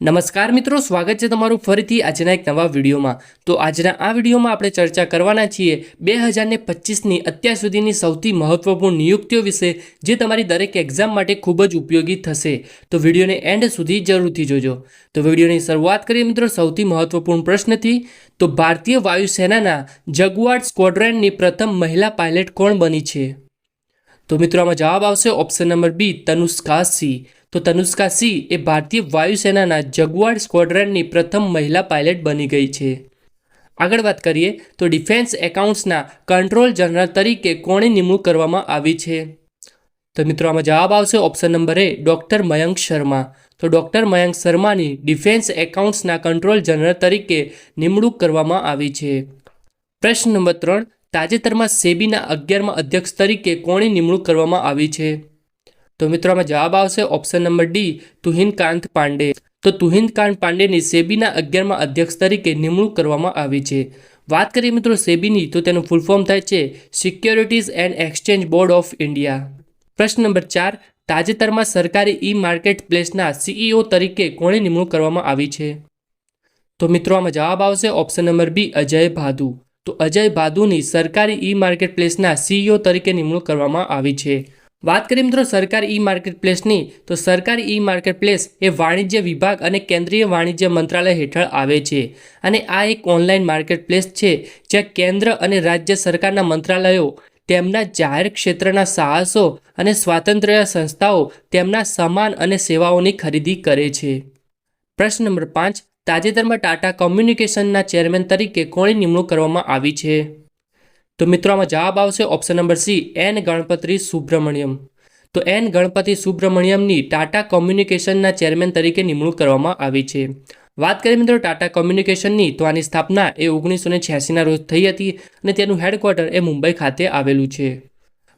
નમસ્કાર મિત્રો, સ્વાગત છે તમારું ફરીથી આજના એક નવા વિડીયોમાં। તો આજના આ વિડીયોમાં આપણે ચર્ચા કરવાના છીએ 2025ની અત્યાર સુધીની સૌથી મહત્વપૂર્ણ નિયુક્તિઓ વિશે, જે તમારી દરેક એક્ઝામ માટે ખૂબ જ ઉપયોગી થશે। તો વિડીયોને એન્ડ સુધી જરૂરથી જોજો। તો વિડીયોની શરૂઆત કરીએ મિત્રો સૌથી મહત્વપૂર્ણ પ્રશ્નથી। તો ભારતીય વાયુસેનાના જગુઆર સ્ક્વોડ્રનની પ્રથમ મહિલા પાયલટ કોણ બની છે? તો મિત્રો આમાં જવાબ આવશે ઓપ્શન નંબર બી, તનુષ્કા સી। તો તનુષ્કા સી એ ભારતીય વાયુસેનાના જગુઆર સ્ક્વોડ્રનની પ્રથમ મહિલા પાયલટ બની ગઈ છે। આગળ વાત કરીએ તો ડિફેન્સ એકાઉન્ટ્સના કંટ્રોલ જનરલ તરીકે કોની નિમણૂક કરવામાં આવી છે? તો મિત્રો આમાં જવાબ આવશે ઓપ્શન નંબર એ, ડૉક્ટર મયંક શર્મા। તો ડૉક્ટર મયંક શર્માની ડિફેન્સ એકાઉન્ટ્સના કંટ્રોલ જનરલ તરીકે નિમણૂક કરવામાં આવી છે। પ્રશ્ન નંબર 3, તાજેતરમાં સેબીના 11મા અધ્યક્ષ તરીકે કોની નિમણૂક કરવામાં આવી છે? તો મિત્રો આમાં જવાબ આવશે ઓપ્શન નંબર ડી, તુહિનકાંત પાંડે। તો તુહિનકાંત પાંડેની સેબીના 11મા અધ્યક્ષ તરીકે નિમણૂક કરવામાં આવી છે। વાત કરીએ મિત્રો સેબીની, તો તેનું ફૂલ ફોર્મ થાય છે securities and exchange board of India. પ્રશ્ન નંબર 4, તાજેતરમાં સરકારી ઈ માર્કેટ પ્લેસના સીઈઓ તરીકે કોની નિમણૂક કરવામાં આવી છે? તો મિત્રો આમાં જવાબ આવશે option number B, Ajay Bhadu. તો અજય ભાદુની સરકારી ઈ માર્કેટ પ્લેસના સીઈઓ તરીકે નિમણૂક કરવામાં આવી છે। વાત કરીએ મિત્રો સરકારી ઈ માર્કેટ પ્લેસની, તો સરકારી ઈ માર્કેટ પ્લેસ એ વાણિજ્ય વિભાગ અને કેન્દ્રીય વાણિજ્ય મંત્રાલય હેઠળ આવે છે અને આ એક ઓનલાઈન માર્કેટ પ્લેસ છે જ્યાં કેન્દ્ર અને રાજ્ય સરકારના મંત્રાલયો તેમના જાહેર ક્ષેત્રના સાહસો અને સ્વાતંત્ર્ય સંસ્થાઓ તેમના સામાન અને સેવાઓની ખરીદી કરે છે। પ્રશ્ન નંબર 5, તાજેતરમાં ટાટા કોમ્યુનિકેશનના ચેરમેન તરીકે કોની નિમણૂક કરવામાં આવી છે? તો મિત્રો આમાં જવાબ આવશે option number C, N Ganapathi Subramaniam. તો એન ગણપતિ સુબ્રમણ્યમની ટાટા કોમ્યુનિકેશનના ચેરમેન તરીકે નિમણૂક કરવામાં આવી છે। વાત કરીએ મિત્રો ટાટા કોમ્યુનિકેશનની, તો આની સ્થાપના એ 1986ના રોજ થઈ હતી અને તેનું હેડક્વાર્ટર એ મુંબઈ ખાતે આવેલું છે।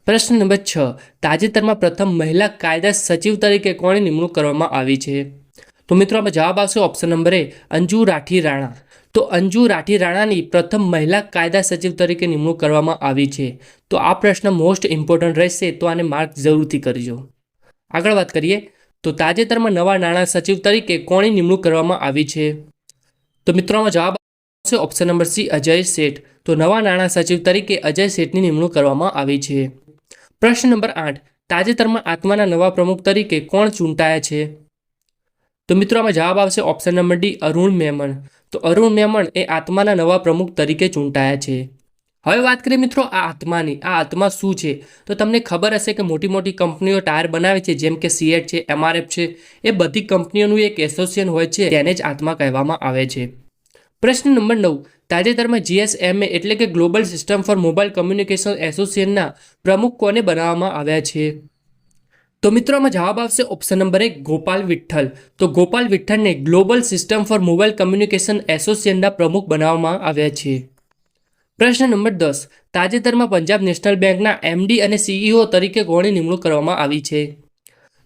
પ્રશ્ન નંબર 6, તાજેતરમાં પ્રથમ મહિલા કાયદા સચિવ તરીકે કોની નિમણૂક કરવામાં આવી છે? તો મિત્રો આમાં જવાબ આવશે ઓપ્શન નંબર એ, અંજુ રાઠી રાણા। તો અંજુ રાઠી રાણાની પ્રથમ મહિલા કાયદા સચિવ તરીકે નિમણૂક કરવામાં આવી છે। તો આ પ્રશ્ન મોસ્ટ ઇમ્પોર્ટન્ટ રહેશે, તો આને માર્ક જરૂરથી કરજો। આગળ વાત કરીએ તો તાજેતરમાં નવા નાણાં સચિવ તરીકે કોની નિમણૂક કરવામાં આવી છે? તો મિત્રો આમાં જવાબ આવશે ઓપ્શન નંબર સી, અજય શેઠ। તો નવા નાણાં સચિવ તરીકે અજય શેઠની નિમણૂક કરવામાં આવી છે। પ્રશ્ન નંબર 8, તાજેતરમાં આત્માના નવા પ્રમુખ તરીકે કોણ ચૂંટાયા છે? તો મિત્રો આમાં જવાબ આવશે option number D, Arun Memon. તો અરુણ મેમણ એ આત્માના નવા પ્રમુખ તરીકે ચૂંટાયા છે। હવે વાત કરીએ મિત્રો આ આત્માની, આ આત્મા શું છે? તો તમને ખબર હશે કે મોટી મોટી કંપનીઓ ટાયર બનાવે છે, જેમ કે સીએટ છે, એમઆરએફ છે, એ બધી કંપનીઓનું એક એસોસિએશન હોય છે, તેને જ આત્મા કહેવામાં આવે છે। પ્રશ્ન નંબર 9, તાજેતરમાં જીએસએમએ એટલે કે global system for mobile communication એસોસિએશનના પ્રમુખ કોને બનાવવામાં આવ્યા છે? તો મિત્રો આમાં જવાબ આવશે ઓપ્શન નંબર 1, ગોપાલ વિઠ્ઠલ। તો ગોપાલ વિઠ્ઠલને global system for mobile communication એસોસિએશનના પ્રમુખ બનાવવામાં આવ્યા છે। પ્રશ્ન નંબર 10, તાજેતરમાં પંજાબ નેશનલ બેંકના એમડી અને સીઈઓ તરીકે કોની નિમણૂક કરવામાં આવી છે?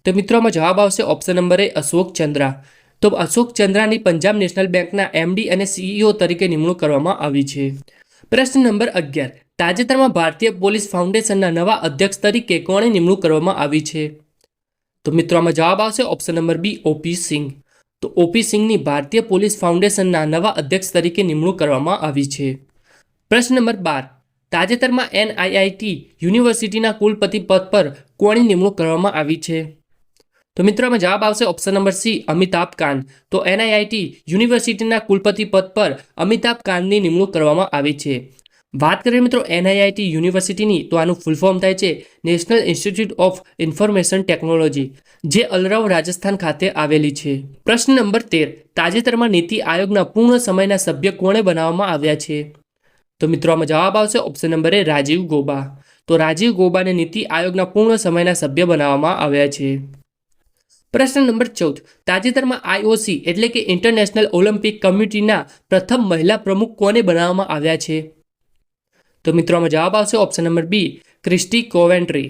તો મિત્રો આમાં જવાબ આવશે ઓપ્શન નંબર એ, અશોક ચંદ્રા। તો અશોક ચંદ્રાની પંજાબ નેશનલ બેંકના એમડી અને સીઈઓ તરીકે નિમણૂક કરવામાં આવી છે। પ્રશ્ન નંબર 11, તાજેતરમાં ભારતીય પોલીસ ફાઉન્ડેશનના નવા અધ્યક્ષ તરીકે કોની નિમણૂક કરવામાં આવી છે? તો મિત્રો આમાં જવાબ આવશે option number B, OP Singh. તો ઓપી સિંઘની ભારતીય પોલીસ ફાઉન્ડેશનના નવા અધ્યક્ષ તરીકે નિમણૂક કરવામાં આવી છે। પ્રશ્ન નંબર 12, તાજેતરમાં એનઆઈઆઈટી યુનિવર્સિટીના કુલપતિ પદ પર કોની નિમણૂક કરવામાં આવી છે? તો મિત્રો આમાં જવાબ આવશે ઓપ્શન નંબર સી, અમિતાભ કાંત। તો એનઆઈઆઈટી યુનિવર્સિટીના કુલપતિ પદ પર અમિતાભ કાંતની નિમણૂક કરવામાં આવી છે। વાત કરીએ મિત્રો એનઆઈઆઈટી યુનિવર્સિટીની, તો આનું ફૂલ ફોર્મ થાય છે national institute of information technology, જે અલરાવ રાજસ્થાન ખાતે આવેલી છે। પ્રશ્ન નંબર 13, તાજેતરમાં નીતિ આયોગના પૂર્ણ સમયના સભ્ય કોણે બનાવવામાં આવ્યા છે? તો મિત્રો આમાં જવાબ આવશે ઓપ્શન નંબર એ, રાજીવ ગોબા। તો રાજીવ ગોબાને નીતિ આયોગના પૂર્ણ સમયના સભ્ય બનાવવામાં આવ્યા છે। પ્રશ્ન નંબર 14, તાજેતરમાં આઈઓસી એટલે કે ઇન્ટરનેશનલ ઓલિમ્પિક કમિટીના પ્રથમ મહિલા પ્રમુખ કોને બનાવવામાં આવ્યા છે? તો મિત્રો આમાં જવાબ આવશે ઓપ્શન નંબર બી, ક્રિસ્ટી કોવેન્ટ્રી।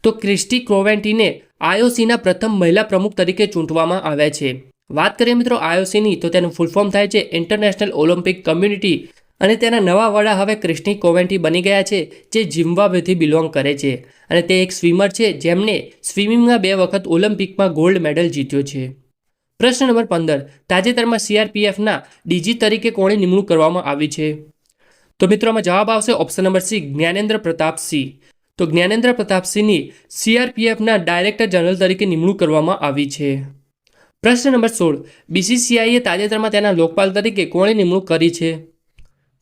તો ક્રિસ્ટી કોવેન્ટ્રીને આઈઓસીના પ્રથમ મહિલા પ્રમુખ તરીકે ચૂંટવામાં આવ્યા છે। વાત કરીએ મિત્રો આઈઓસીની, તો તેનું ફૂલ ફોર્મ થાય છે ઇન્ટરનેશનલ ઓલિમ્પિક કમ્યુનિટી અને તેના નવા વડા હવે ક્રિસ્ટી કોવેન્ટ્રી બની ગયા છે, જે ઝિમ્બાબ્વેથી બિલોંગ કરે છે અને તે એક સ્વિમર છે જેમણે સ્વિમિંગમાં 2 વખત ઓલિમ્પિકમાં ગોલ્ડ મેડલ જીત્યો છે। પ્રશ્ન નંબર 15 તાજેતરમાં સીઆરપીએફના ડીજી તરીકે કોની નિમણૂક કરવામાં આવી છે? તો મિત્રો આમાં જવાબ આવશે option number C, Gyanendra Pratap Singh. તો જ્ઞાનેન્દ્ર પ્રતાપ સિંહની સીઆરપીએફના ડાયરેક્ટર જનરલ તરીકે નિમણૂક કરવામાં આવી છે. પ્રશ્ન નંબર 16 બીસીસીઆઈએ તાજેતરમાં તેના લોકપાલ તરીકે કોની નિમણૂક કરી છે?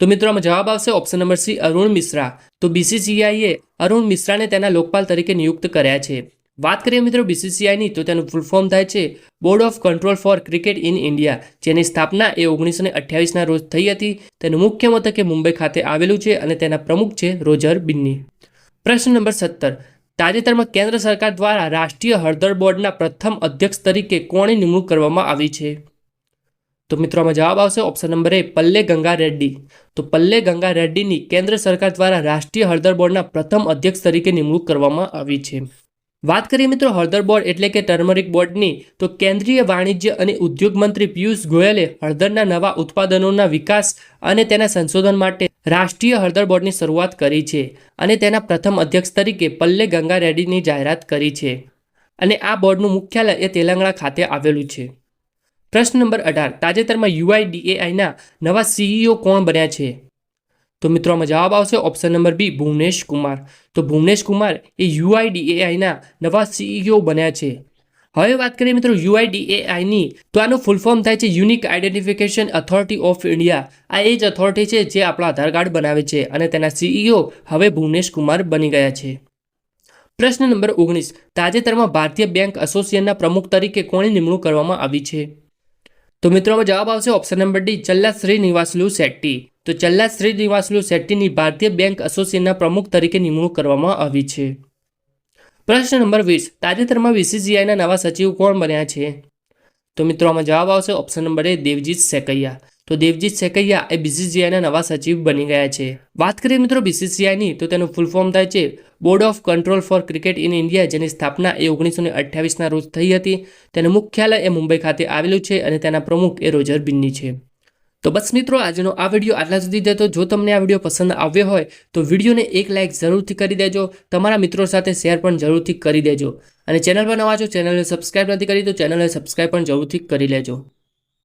તો મિત્રો આમાં જવાબ આવશે option number C, Arun Mishra. તો બીસીસીઆઈએ અરુણ મિશ્રાને તેના લોકપાલ તરીકે નિયુક્ત કર્યા છે. વાત કરીએ મિત્રો બીસીસીઆઈની તો તેનું ફૂલ ફોર્મ થાય છે board of control for cricket in India, જેની સ્થાપના એ 1928ના રોજ થઈ હતી. તેનું મુખ્ય મથક મુંબઈ ખાતે આવેલું છે અને તેના પ્રમુખ છે રોજર બિન્ની. પ્રશ્ન નંબર 17 તાજેતરમાં કેન્દ્ર સરકાર દ્વારા રાષ્ટ્રીય હળદર બોર્ડના પ્રથમ અધ્યક્ષ તરીકે કોની નિમણૂક કરવામાં આવી છે? તો મિત્રો આમાં જવાબ આવશે ઓપ્શન નંબર એ, પલ્લે ગંગા રેડ્ડી. તો પલ્લે ગંગા રેડ્ડીની કેન્દ્ર સરકાર દ્વારા રાષ્ટ્રીય હળદર બોર્ડના પ્રથમ અધ્યક્ષ તરીકે નિમણૂક કરવામાં આવી છે. વાત કરીએ મિત્રો હળદર બોર્ડ એટલે કે ટર્મરિક બોર્ડની, તો કેન્દ્રીય વાણિજ્ય અને ઉદ્યોગ મંત્રી પિયુષ ગોયલે હળદરના નવા ઉત્પાદનોના વિકાસ અને તેના સંશોધન માટે રાષ્ટ્રીય હળદર બોર્ડની શરૂઆત કરી છે અને તેના પ્રથમ અધ્યક્ષ તરીકે પલ્લે ગંગા રેડ્ડીની જાહેરાત કરી છે અને આ બોર્ડનું મુખ્યાલય એ તેલંગાણા ખાતે આવેલું છે. પ્રશ્ન નંબર 18 તાજેતરમાં યુઆઈડીએઆઈના નવા સીઈઓ કોણ બન્યા છે? તો મિત્રો આમાં જવાબ આવશે ઓપ્શન નંબર બી, ભુવનેશ કુમાર. તો ભુવનેશ કુમાર એ યુઆઈડીએઆઈના નવા સીઈઓ બન્યા છે. હવે વાત કરીએ મિત્રો યુઆઈડીએઆઈની, તો આનું ફૂલ ફોર્મ થાય છે unique identification authority of India. આ એ જ ઓથોરિટી છે જે આપણા આધાર કાર્ડ બનાવે છે અને તેના સીઈઓ હવે ભુવનેશ કુમાર બની ગયા છે. પ્રશ્ન નંબર 19 તાજેતરમાં ભારતીય બેંક એસોસિએશનના પ્રમુખ તરીકે કોની નિમણૂક કરવામાં આવી છે? તો મિત્રોમાં જવાબ આવશે ઓપ્શન નંબર ડી, ચલ્લા શ્રીનિવાસલુ શેટ્ટી. તો ચલ્લા શ્રીનિવાસલુ શેટ્ટીની ભારતીય બેંક એસોસિએશનના પ્રમુખ તરીકે નિમણૂક કરવામાં આવી છે. પ્રશ્ન નંબર 20 તાજેતરમાં બીસીસીઆઈના નવા સચિવ કોણ બન્યા છે? તો મિત્રોમાં જવાબ આવશે ઓપ્શન નંબર એ, દેવજીત સેકૈયા. તો દેવજીત સેકૈયા એ બીસીસીઆઈના નવા સચિવ બની ગયા છે. વાત કરીએ મિત્રો બીસીસીઆઈની, તો તેનું ફૂલ ફોર્મ થાય છે board of control for cricket in India, જેની સ્થાપના એ 1928ના રોજ થઈ હતી. તેનું મુખ્યાલય એ મુંબઈ ખાતે આવેલું છે અને તેના પ્રમુખ એ રોજર બિન્ની છે. તો બસ મિત્રો આજનો આ વિડીયો આટલા સુધી જ હતો. જો તમને આ વિડીયો પસંદ આવ્યો હોય તો વિડીયોને એક લાઇક જરૂરથી કરી દેજો, તમારા મિત્રો સાથે શેર પણ જરૂરથી કરી દેજો અને ચેનલ પર નવા છો, ચેનલને સબસ્ક્રાઇબ નથી કરી તો ચેનલને સબસ્ક્રાઇબ પણ જરૂરથી કરી લેજો.